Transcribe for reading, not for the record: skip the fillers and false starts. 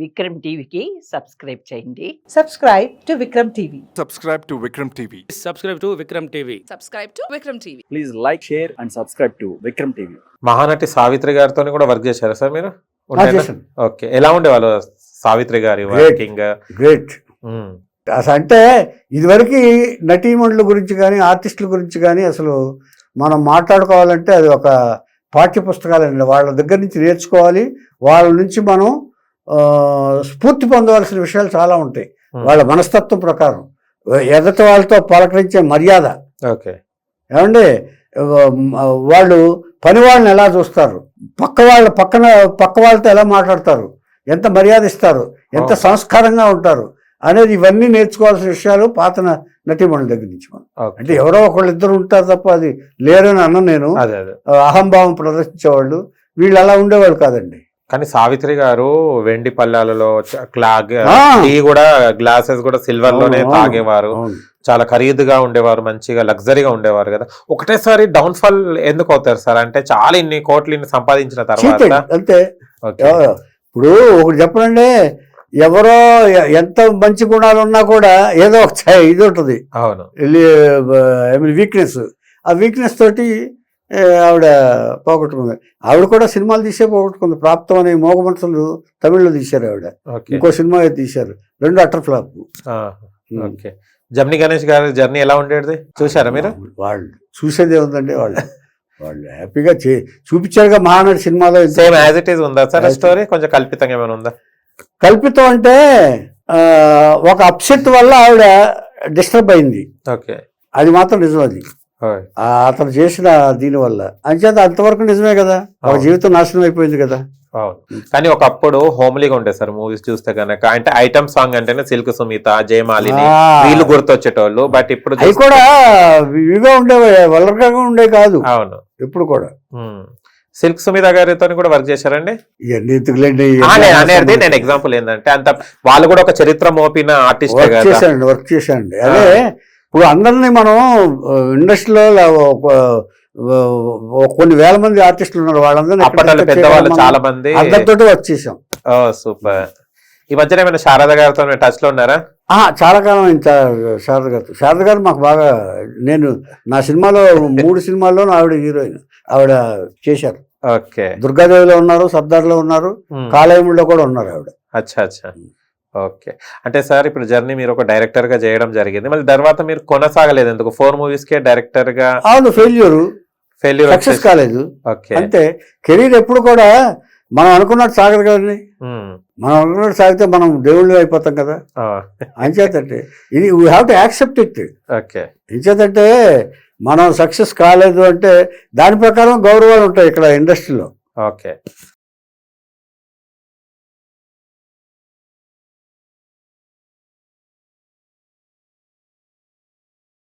విక్రమ్ టీవీకి సబ్స్క్రైబ్ చేయండి. Subscribe to Vikram TV. Subscribe to Vikram TV. Subscribe to Vikram TV. Subscribe to Vikram TV. Please like, share and subscribe to Vikram TV. Mahanati Savitri గారితో కూడా work చేశారా sir మీరు? చేశాను. Okay, ఎలా ఉండేవాళ్ళు సావిత్రి గారి వర్కింగ్? గ్రేట్. అసలు అంటే ఇదివరకు నటీమణుల గురించి కానీ ఆర్టిస్టుల గురించి కానీ అసలు మనం మాట్లాడుకోవాలంటే అది ఒక పాఠ్య పుస్తకాలండి. వాళ్ళ దగ్గర నుంచి నేర్చుకోవాలి, వాళ్ళ నుంచి మనం స్ఫూర్తి పొందవలసిన విషయాలు చాలా ఉంటాయి. వాళ్ళ మనస్తత్వం ప్రకారం ఎదట వాళ్ళతో పలకరించే మర్యాద. ఓకే, ఏమండి వాళ్ళు పని వాళ్ళని ఎలా చూస్తారు, పక్క వాళ్ళతో ఎలా మాట్లాడతారు, ఎంత మర్యాద ఇస్తారు, ఎంత సంస్కారంగా ఉంటారు అనేది ఇవన్నీ నేర్చుకోవాల్సిన విషయాలు పాత నటీమణుల దగ్గర నుంచి. మనం అంటే ఎవరో ఒకళ్ళు ఇద్దరు ఉంటారు తప్ప అది లేరని అన్న నేను. అహంభావం ప్రదర్శించేవాళ్ళు, వీళ్ళు అలా ఉండేవాళ్ళు కాదండి. కానీ సావిత్రి గారు వెండి పళ్ళాలలో టీ కూడా గ్లాసెస్ కూడా సిల్వర్ లోనే తాగేవారు, చాలా ఖరీదుగా ఉండేవారు, మంచిగా లగ్జరీగా ఉండేవారు కదా. ఒకటేసారి డౌన్ ఫాల్ ఎందుకు అవుతారు సార్? అంటే చాలా ఇన్ని కోట్లు ఇన్ని సంపాదించిన తర్వాత అంతే. ఇప్పుడు ఒకటి చెప్పనండి, ఎవరో ఎంత మంచి గుణాలు ఉన్నా కూడా ఏదో ఒక ఇది ఉంటుంది. అవును, వీక్నెస్. ఆ వీక్నెస్ తోటి ఆవిడ పోగొట్టుకుంది. ఆవిడ కూడా సినిమాలు తీసే పోగొట్టుకుంది. ప్రాప్తం అనే మోగ మనసులు తమిళ్లో తీశారు ఆవిడ, ఇంకో సినిమా తీశారు, 2 అటర్ ఫ్లాప్. ఓకే, జమినీ గణేష్ గారి జర్నీ ఎలా ఉండేది చూసారా మీరు? వాళ్ళు చూసేదే ఉందండి, వాళ్ళు హ్యాపీగా చూపించారుగా మహానటి సినిమాలో. సేమ్ యాజ్ ఇట్ ఈజ్ ఉందా సార్ స్టోరీ? కొంచెం కల్పితంగా ఏమైనా ఉందా? కల్పితం అంటే ఒక అప్సెట్ వల్ల ఆవిడ డిస్టర్బ్ అయింది. ఓకే, అది మాత్రం నిజం. అది అతను చేసిన దీనివల్ల అంచేత అంతవరకు నిజమే కదా, ఒక జీవితం నాశనం అయిపోయింది కదా. కానీ ఒకప్పుడు హోమ్లీగా ఉండే సార్ మూవీస్ చూస్తే కనుక. అంటే ఐటమ్ సాంగ్ అంటేనే సిల్క్ సునీత, జయమాలిని వీళ్ళు గుర్తొచ్చేటోళ్ళు. బట్ ఇప్పుడు అవి కూడా ఇవిగా ఉండేవి, వల్గర్గా ఉండే కాదు. అవును, ఇప్పుడు కూడా. సిల్క్ సునీత గారితో కూడా వర్క్ చేశారండి. అనేది నేను ఎగ్జాంపుల్ ఏంటంటే అంత వాళ్ళు కూడా ఒక చరిత్ర మోపిన ఆర్టిస్ట్ వర్క్ చేశానండి. అదే ఇప్పుడు అందరినీ మనం ఇండస్ట్రీలో కొన్ని వేల మంది ఆర్టిస్టులు ఉన్నారు, వాళ్ళందరినీ పెద్దవాళ్ళు చాలా మంది అందరితో వర్క్ చేశాం. సూపర్. ఈ మధ్యన ఏమైనా శారద గారితో టచ్ లో ఉన్నారా? చాలా కాలం అయింది శారద గారు మాకు బాగా. నేను నా సినిమాలో 3 సినిమాల్లో ఆవిడ హీరోయిన్, ఆవిడ చేశారు. ఓకే, దుర్గాదేవిలో ఉన్నారు, సర్దార్లో ఉన్నారు, కాలేయంలో కూడా ఉన్నారు ఆవిడ. అచ్చా. ఓకే, అంటే సార్ ఇప్పుడు జర్నీ మీరు ఒక డైరెక్టర్ గా చేయడం జరిగింది, మళ్ళీ తర్వాత మీరు కొనసాగలేదు ఎందుకు? 4 movies కే డైరెక్టర్ గా. అవును, ఫెయిల్యూర్ సక్సెస్ కాలేదు. ఓకే, అంతే. కెరీర్ ఎప్పుడు కూడా మనం అనుకున్నట్టు సాగదు కదండి. మనం అనుకున్నట్టు సాగితే మనం దేవుళ్ళు అయిపోతాం కదా. అంచేతంటే ఇది we have to accept it. Okay, అంచేతంటే మనం సక్సెస్ కాలేదు అంటే దాని ప్రకారం గౌరవాలు ఉంటాయి ఇక్కడ ఇండస్ట్రీలో. ఓకే.